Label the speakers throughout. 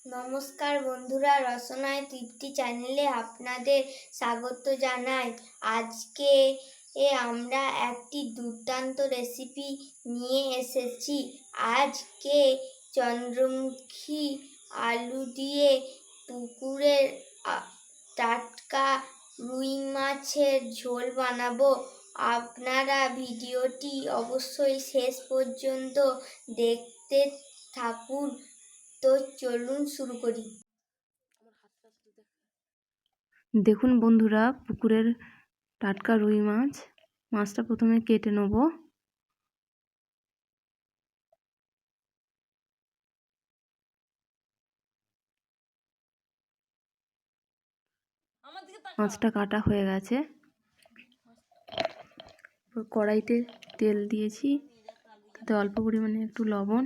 Speaker 1: নমস্কার বন্ধুরা, রসনায় তৃপ্তি চ্যানেলে আপনাদের স্বাগত জানাই। আজকে আমরা একটি দুর্দান্ত রেসিপি নিয়ে এসেছি। আজকে চন্দ্রমুখী আলু দিয়ে পুকুরের টাটকা রুই মাছের ঝোল বানাবো। আপনারা ভিডিওটি অবশ্যই শেষ পর্যন্ত দেখতে থাকুন। তো চলুন শুরু করি।
Speaker 2: দেখুন বন্ধুরা, পুকুরের টাটকা রুই মাছটা প্রথমে কেটে নেব। মাছটা কাটা হয়ে গেছে। কড়াইতে তেল দিয়েছি, তাতে অল্প পরিমাণে একটু লবণ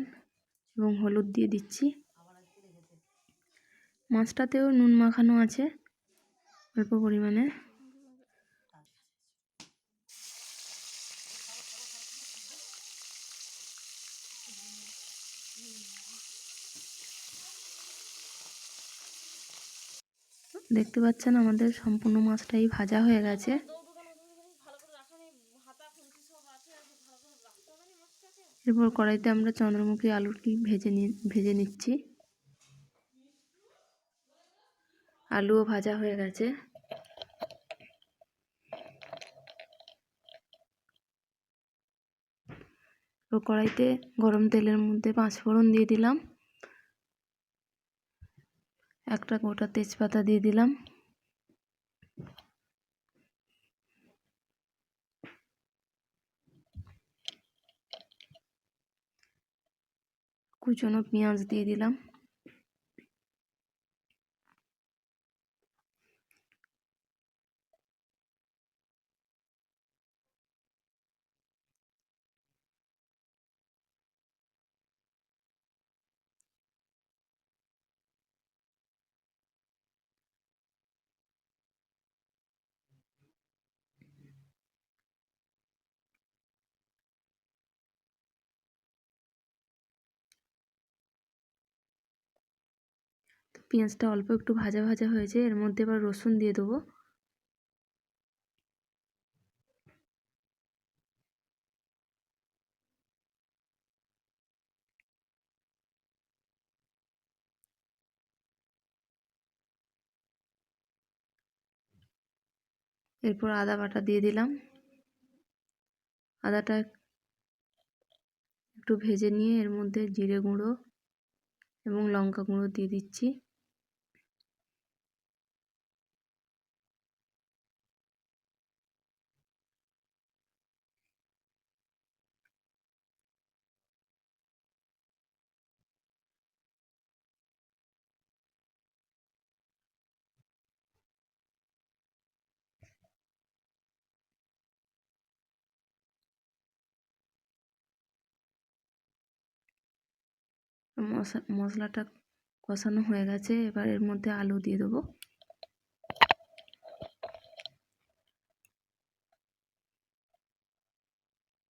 Speaker 2: এবং হলুদ দিয়ে দিচ্ছি। মাছটাতেও নুন মাখানো আছে অল্প পরিমাণে। দেখতে পাচ্ছেন আমাদের সম্পূর্ণ মাছটাই ভাজা হয়ে গেছে। এরপর কড়াইতে আমরা চন্দ্রমুখী আলুটি ভেজে নিচ্ছি। আলুও ভাজা হয়ে গেছে। তো কড়াইতে গরম তেলের মধ্যে 5 ফোড়ন দিয়ে দিলাম, একটা গোটা তেজপাতা দিয়ে দিলাম, কুচনো পেঁয়াজ দিয়ে দিলাম, পেঁয়াজটা অল্প একটু ভাজা ভাজা হয়েছে। এর মধ্যে এবার রসুন দিয়ে দেবো। এরপর আদা বাটা দিয়ে দিলাম। আদাটা একটু ভেজে নিয়ে এর মধ্যে জিরে গুঁড়ো এবং লঙ্কা গুঁড়ো দিয়ে দিচ্ছি। মশলাটা কষানো হয়ে গেছে। এবার এর মধ্যে আলু দিয়ে দেবো।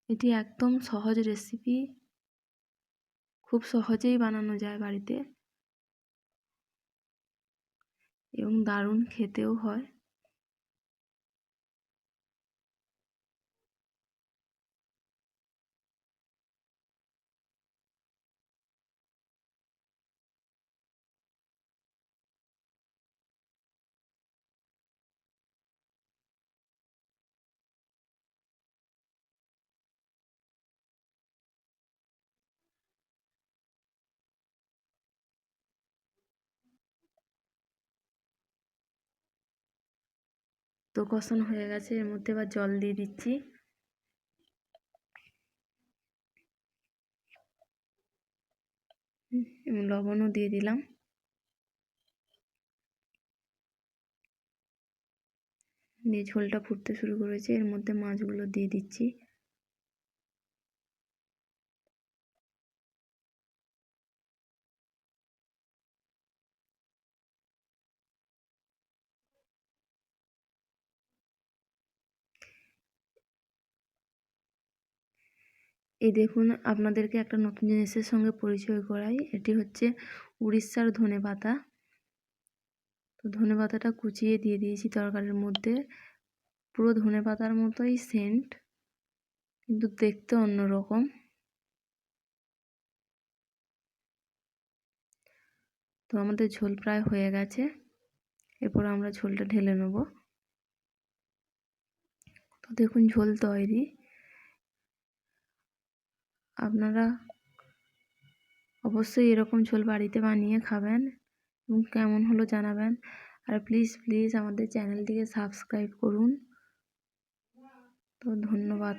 Speaker 2: এটি একদম সহজ রেসিপি, খুব সহজেই বানানো যায় বাড়িতে এবং দারুণ খেতেও হয়। তো কষানো হয়ে গেছে। এর মধ্যে এবার জল দিয়ে দিচ্ছি। এবং লবণও দিয়ে দিলাম। দিয়ে ঝোলটা ফুটতে শুরু করেছে। এর মধ্যে মাছগুলো দিয়ে দিচ্ছি। এই দেখুন, আপনাদেরকে একটা নতুন জিনিসের সঙ্গে পরিচয় করাই। এটি হচ্ছে উড়িষ্যার ধনেপাতা। তো ধনেপাতাটা কুচিয়ে দিয়ে দিয়েছি তরকারির মধ্যে। পুরো ধনেপাতার মতোই সেন্ট, কিন্তু দেখতে অন্যরকম। তো আমাদের ঝোল প্রায় হয়ে গেছে। এরপর আমরা ঝোলটা ঢেলে নেব। তো দেখুন ঝোল তৈরি। আপনারা অবশ্যই এরকম ঝোল বাড়িতে বানিয়ে খাবেন এবং কেমন হলো জানাবেন। আর প্লিজ প্লিজ আমাদের চ্যানেলটিকে সাবস্ক্রাইব করুন। তো ধন্যবাদ।